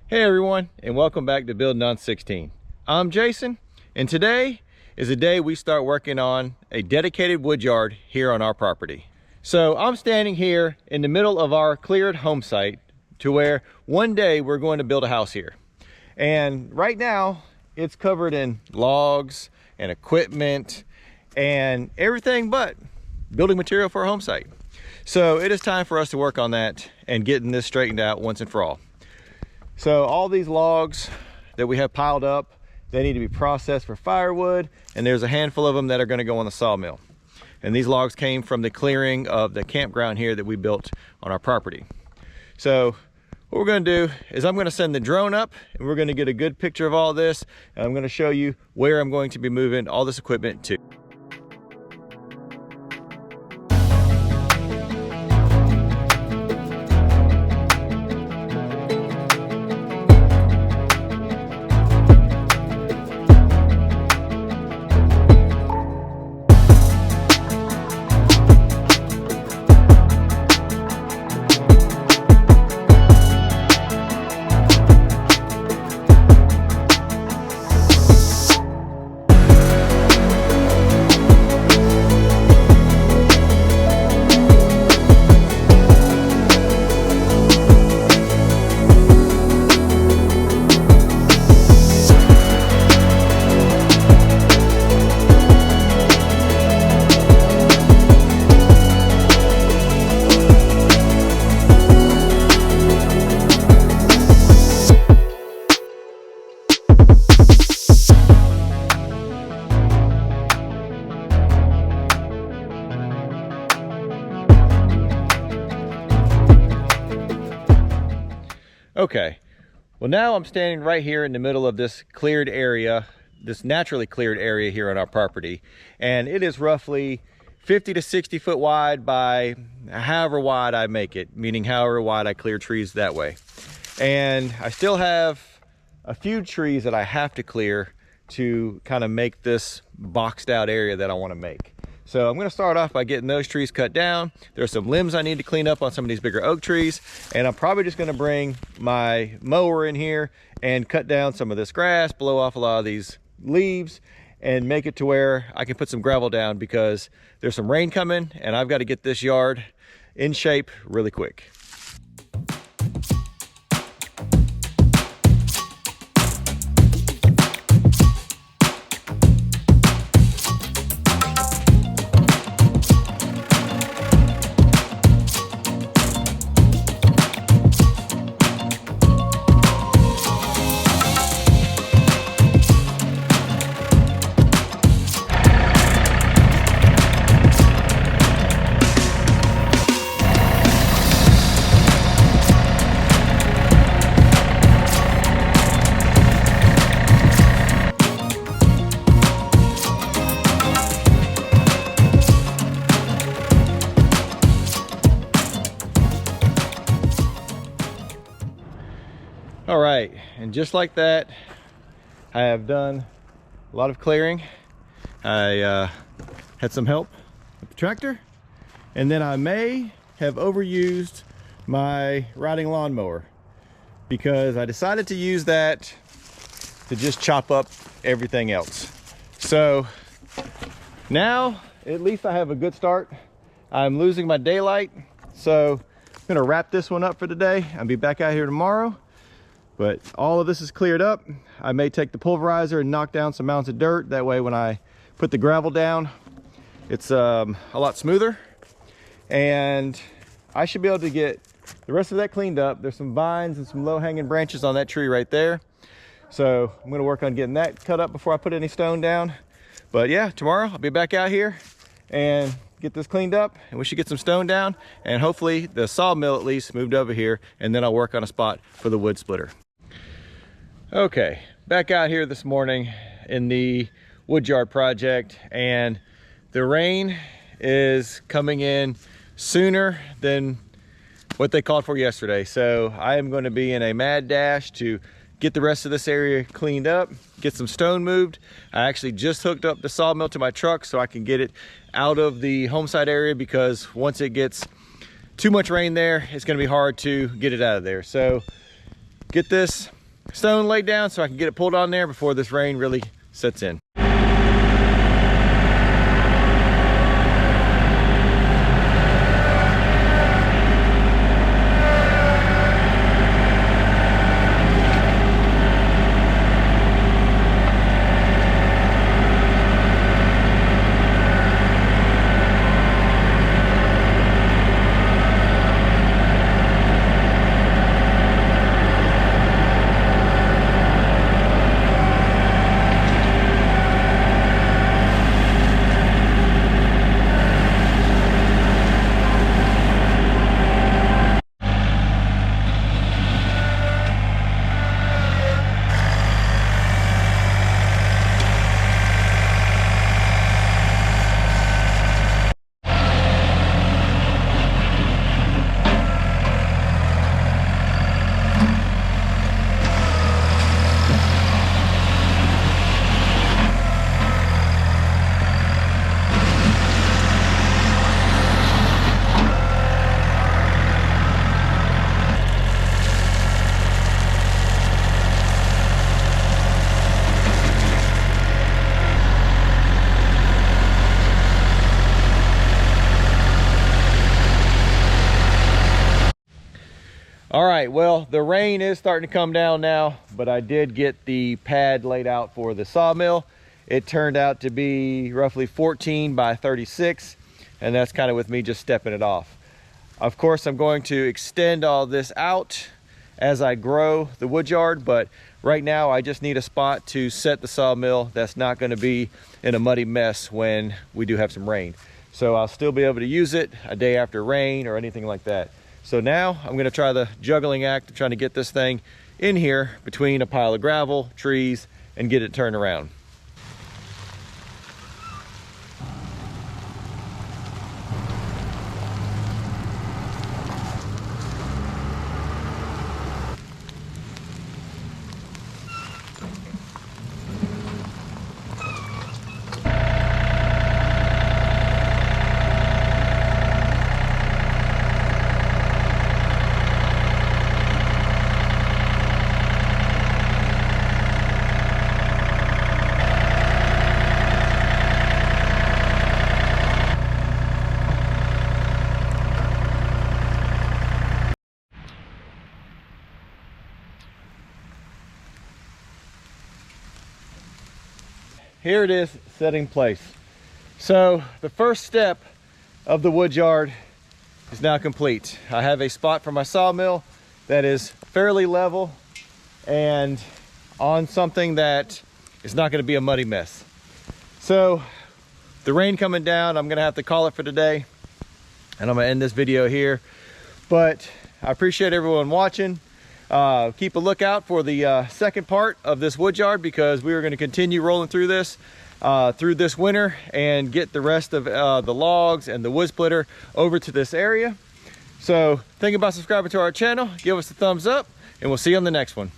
Hey everyone, and welcome back to Building on 16. I'm Jason, and today is the day we start working on a dedicated wood yard here on our property. So I'm standing here in the middle of our cleared home site to where one day we're going to build a house here. And right now it's covered in logs and equipment and everything but building material for a home site. So it is time for us to work on that and getting this straightened out once and for all. So all these logs that we have piled up, they need to be processed for firewood, and there's a handful of them that are going to go on the sawmill. And these logs came from the clearing of the campground here that we built on our property. So what we're going to do is I'm going to send the drone up and we're going to get a good picture of all this, and I'm going to show you where I'm going to be moving all this equipment to. Okay, well now I'm standing right here in the middle of this cleared area, this naturally cleared area here on our property, and it is roughly 50 to 60 foot wide by however wide I make it, meaning however wide I clear trees that way. And I still have a few trees that I have to clear to kind of make this boxed out area that I want to make. So I'm going to start off by getting those trees cut down. There's some limbs I need to clean up on some of these bigger oak trees, and I'm probably just going to bring my mower in here and cut down some of this grass, blow off a lot of these leaves, and make it to where I can put some gravel down because there's some rain coming and I've got to get this yard in shape really quick. All right, and just like that, I have done a lot of clearing. I had some help with the tractor, and then I may have overused my riding lawnmower because I decided to use that to just chop up everything else. So now at least I have a good start. I'm losing my daylight, so I'm gonna wrap this one up for today. I'll be back out here tomorrow. But all of this is cleared up. I may take the pulverizer and knock down some mounds of dirt. That way when I put the gravel down, it's a lot smoother. And I should be able to get the rest of that cleaned up. There's some vines and some low-hanging branches on that tree right there. So I'm gonna work on getting that cut up before I put any stone down. But yeah, tomorrow I'll be back out here and get this cleaned up, and we should get some stone down, and hopefully the sawmill at least moved over here, and then I'll work on a spot for the wood splitter. Okay, back out here this morning in the wood yard project, and the rain is coming in sooner than what they called for yesterday. So I am going to be in a mad dash to get the rest of this area cleaned up, get some stone moved. I actually just hooked up the sawmill to my truck so I can get it out of the homesite area, because once it gets too much rain there, it's going to be hard to get it out of there. So get this stone laid down so I can get it pulled on there before this rain really sets in. All right, well, the rain is starting to come down now, but I did get the pad laid out for the sawmill. It turned out to be roughly 14 by 36, and that's kind of with me just stepping it off. Of course, I'm going to extend all this out as I grow the wood yard, but right now I just need a spot to set the sawmill that's not going to be in a muddy mess when we do have some rain. So I'll still be able to use it a day after rain or anything like that. So now I'm going to try the juggling act of trying to get this thing in here between a pile of gravel, trees, and get it turned around. Here it is set in place. So the first step of the wood yard is now complete. I have a spot for my sawmill that is fairly level and on something that is not going to be a muddy mess. So the rain coming down, I'm going to have to call it for today, and I'm going to end this video here. But I appreciate everyone watching. Keep a lookout for the second part of this wood yard, because we are going to continue rolling through this winter and get the rest of the logs and the wood splitter over to this area. So think about subscribing to our channel, give us a thumbs up, and we'll see you on the next one.